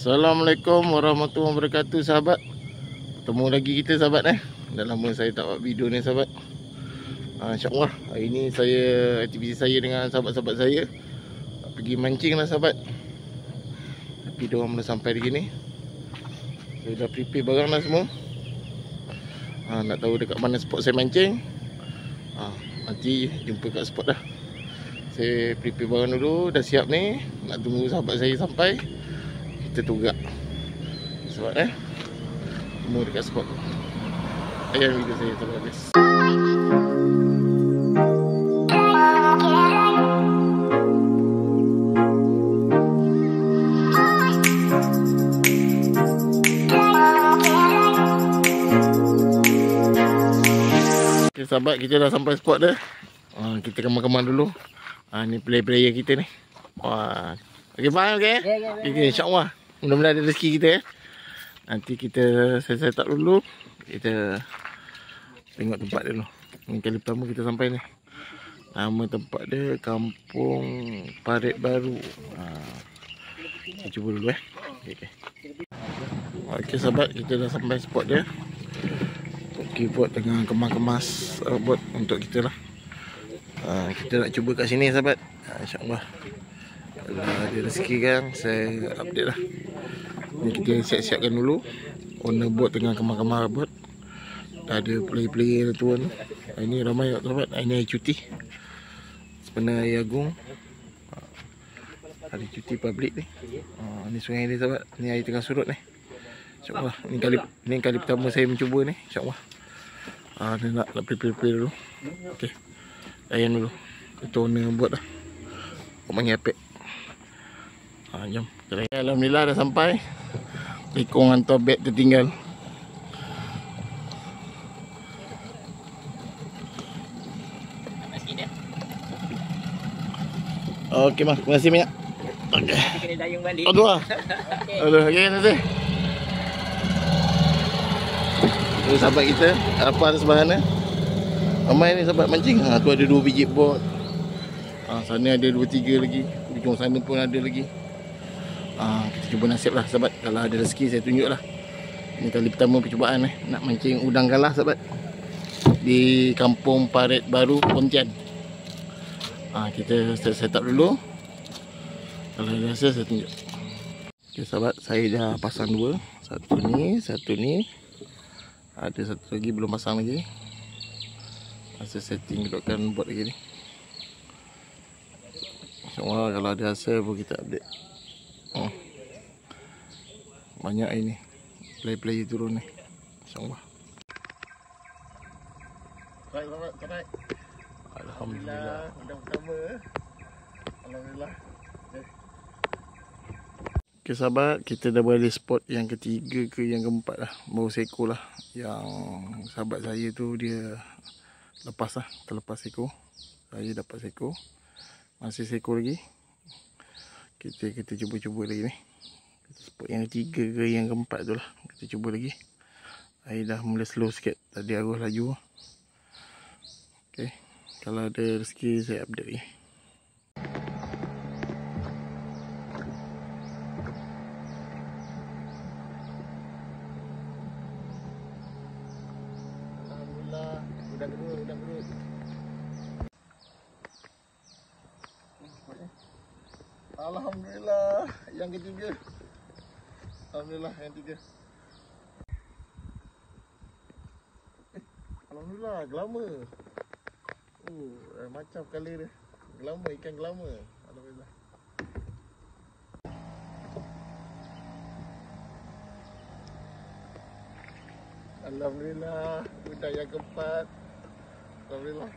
Assalamualaikum warahmatullahi wabarakatuh sahabat. Ketemu lagi kita sahabat Dah lama saya tak buat video ni sahabat. InsyaAllah hari ni aktiviti saya dengan sahabat-sahabat saya pergi mancing lah sahabat. Tapi diorang belum sampai lagi ni. Saya dah prepare barang dah semua. Nak tahu dekat mana spot saya mancing, nanti jumpa kat spot dah. Saya prepare barang dulu, dah siap ni. Nak tunggu sahabat saya sampai, kita tugak sebab semua dekat spot. Ayan video saya sampai habis. Okay, sahabat, kita dah sampai spot dah. Kita kemar-kemar dulu. Ni player-player kita ni. Okay, faham okay? Okay, insyaAllah. Mudah-mudahan ada rezeki kita Nanti saya set up dulu. Kita tengok tempat dia dulu. Ini kali pertama kita sampai ni. Nama tempat dia Kampung Parit Baru. Kita cuba dulu Okay, sahabat, kita dah sampai spot dia. Keyboard tengah kemas-kemas robot untuk kita lah. Kita nak cuba kat sini sahabat. InsyaAllah kalau ada rezeki kan, saya update lah. Ni kita siap-siapkan dulu. Owner bot tengah kemas-kemas robot. Dah ada player-player tuan. Ini ramai sahabat. Ini hari cuti sebenarnya Air Agung. Hari cuti public ni. Ni sungai ni sahabat. Ni air tengah surut ni. InsyaAllah Ni kali pertama saya mencuba ni. InsyaAllah dia nak prepare dulu. Okay, layan dulu. Itu owner buat dah. Kau panggil apek. Jom. Alhamdulillah dah sampai. Ikong hantar beg tertinggal. Okey mas, terima kasih banyak. Okey. Kena dayung balik. Oh tu lah. Okey nanti. Ini sahabat kita, apa ada sebelah sana. Ramai ni sahabat mancing. Tu ada 2 biji bot. Sana ada 2-3 lagi. Ujung sana pun ada lagi. Kita cuba nasib lah sahabat. Kalau ada rezeki saya tunjuk lah. Ini kali pertama percubaan nak mancing udang galah sahabat. Di Kampung Parit Baru, Pontian. Kita set up dulu. Kalau ada hasil saya tunjuk. Okay sahabat, saya dah pasang 2. Satu ni. Ada satu lagi belum pasang lagi. Masih setting dudukkan buat lagi ni. InsyaAllah kalau ada hasil pun kita update. Banyak ini play turun ni. InsyaAllah. Baik. Alhamdulillah. Udang pertama. Alhamdulillah. Okay sahabat, kita dah berada spot yang ketiga ke yang keempat lah. Baru seekor lah. Yang sahabat saya tu dia terlepas seekor. Saya dapat seekor. Masih seekor lagi. Kita cuba lagi ni. Spot yang ketiga ke yang keempat tu lah. Kita cuba lagi. Air dah mula slow sikit. Tadi arus laju. Okay, kalau ada rezeki saya update lagi. Udang kedua. Alhamdulillah yang ketiga. Alhamdulillah yang ketiga. Alhamdulillah gelama. Macam color dia. Gelama, ikan gelama. Alhamdulillah. Alhamdulillah udang yang keempat. Alhamdulillah.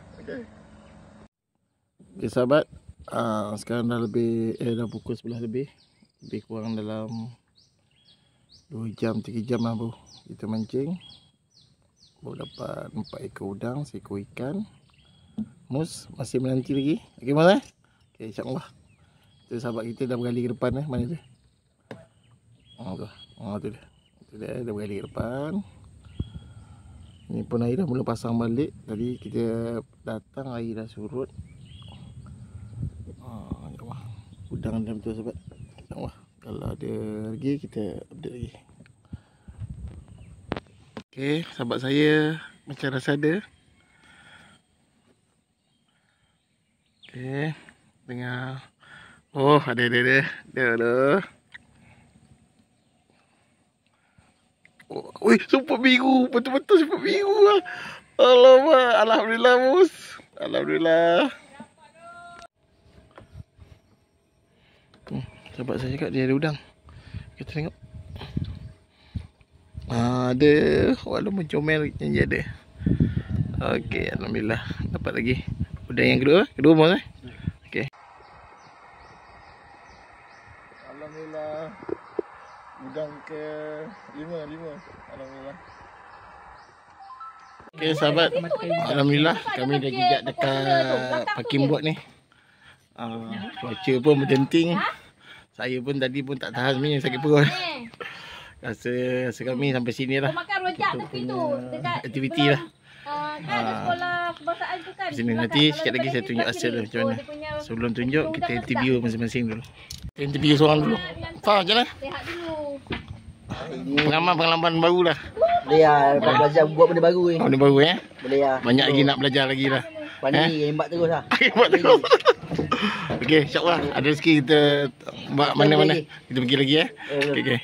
Okay sahabat, sekarang dah pukul 11 lebih. Lebih kurang dalam 2 jam 3 jam lah bro. Kita mancing. Baru dapat 4 ekor udang, 1 ekor ikan. Mus masih menanti lagi. Okay mana? Okay, insyaAllah. Tu sahabat kita dah bergali ke depan mana dia? Tu dia. Tu dia dah bergali ke depan. Ni pun air dah mula pasang balik. Tadi kita datang air dah surut. Udang dalam tu sahabat. Wah, Kalau ada lagi kita update lagi. Okey, sahabat saya macam rasa ada. Okey, dengar. Oh, ada. Oh, wih, super biru. Betul-betul super biru lah. Alamak, alhamdulillah, Mus. Alhamdulillah. Sahabat saya cakap dia ada udang. Kita tengok. Ada. Walaupun comel yang dia ada. Okey, alhamdulillah. Dapat lagi. Udang yang kedua. Kedua, Mus. Okey. Alhamdulillah. Udang ke 5. Alhamdulillah. Okey sahabat, alhamdulillah kami dah jejak dekat parking lot ni. Cuaca pun berdenting. Saya pun tadi pun tak tahan sebenarnya, sakit perut. Rasa kami sampai sini lah. Kita punya aktiviti lah. Sini nanti sikit lagi saya tunjuk hasil dia macam mana. Sebelum tunjuk kita interview masing-masing dulu. Kita interview seorang dulu. Fah, macam mana? Pengalaman baru lah. Boleh lah, belajar buat benda baru ni. Benda baru Boleh lah. Banyak lagi nak belajar lagi lah. Pandai hebat terus lah. Hebat terus. Okey, insyaAllah ada rezeki kita buat mana-mana. Kita pergi lagi Okey.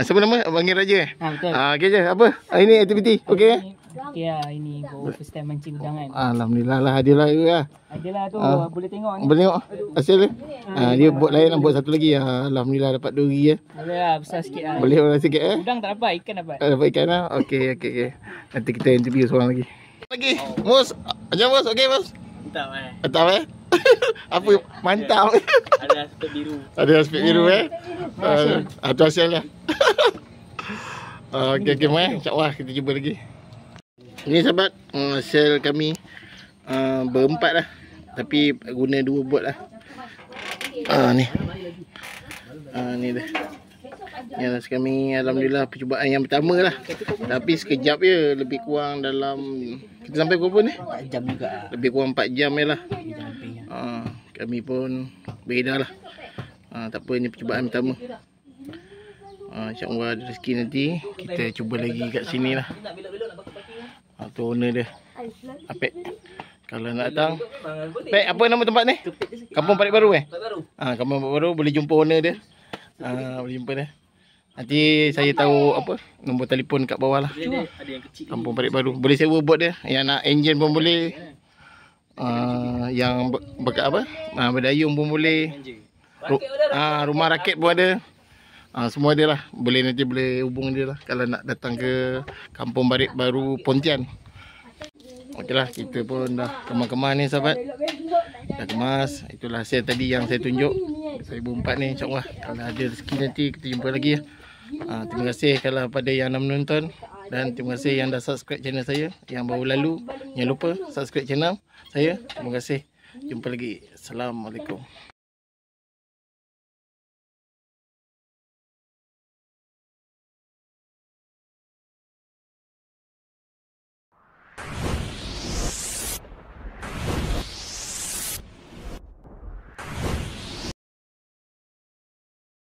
Siapa nama? Panggil Raja Betul. Okey je, apa? Ini aktiviti. Okey Ya, ini baru first time mancing udang kan. Alhamdulillah lah, hadiah lah. Adalah tu, boleh tengok ni. Boleh tengok hasil dia. Dia buat lain, buat satu lagi. Alhamdulillah dapat 2 Boleh lah, besar sikit lah. Boleh orang sikit Udang tak dapat, ikan dapat. Dapat ikan lah. Okey. Nanti kita interview seorang lagi. Mus, macam Mus? Okey Mus? Mantap Apa? Mantap. Ada aspek biru. Ada aspek biru Itu hasil lah. Okey, InsyaAllah kita jumpa lagi. Ini sahabat, hasil kami berempat lah. Tapi guna 2 bot lah. Ni ni dia. Yang kami alhamdulillah percubaan yang pertama lah. Tapi sekejap je, lebih kurang dalam, kita sampai berapa ni? 4 jam juga. Lebih kurang 4 jam je lah. Kami pun beda lah. Tak apa, ni percubaan pertama. InsyaAllah ada rezeki nanti kita cuba lagi kat sini lah. Tu owner dia Apek. Kalau nak datang Pek, apa nama tempat ni? Kampung Parit Baru Kampung Parit Baru. Boleh jumpa owner dia. Boleh jumpa dia. Nanti saya tahu apa nombor telefon kat bawah lah. Kampung Parit Baru. Boleh sewa bot dia. Yang nak enjin pun boleh. Yang bekat apa? Berdayung pun boleh. Rumah rakit pun ada. Semua ada lah. Nanti boleh hubung dia lah kalau nak datang ke Kampung Parit Baru Pontian. Okeylah, kita pun dah kemas-kemas ni sahabat. Dah kemas. Itulah hasil tadi yang saya tunjuk. Saya berempat ni, insyaAllah kalau ada rezeki nanti kita jumpa lagi. Terima kasih kalau pada yang dah menonton. Dan terima kasih yang dah subscribe channel saya. Yang baru lalu, jangan lupa subscribe channel saya. Terima kasih. Jumpa lagi. Assalamualaikum.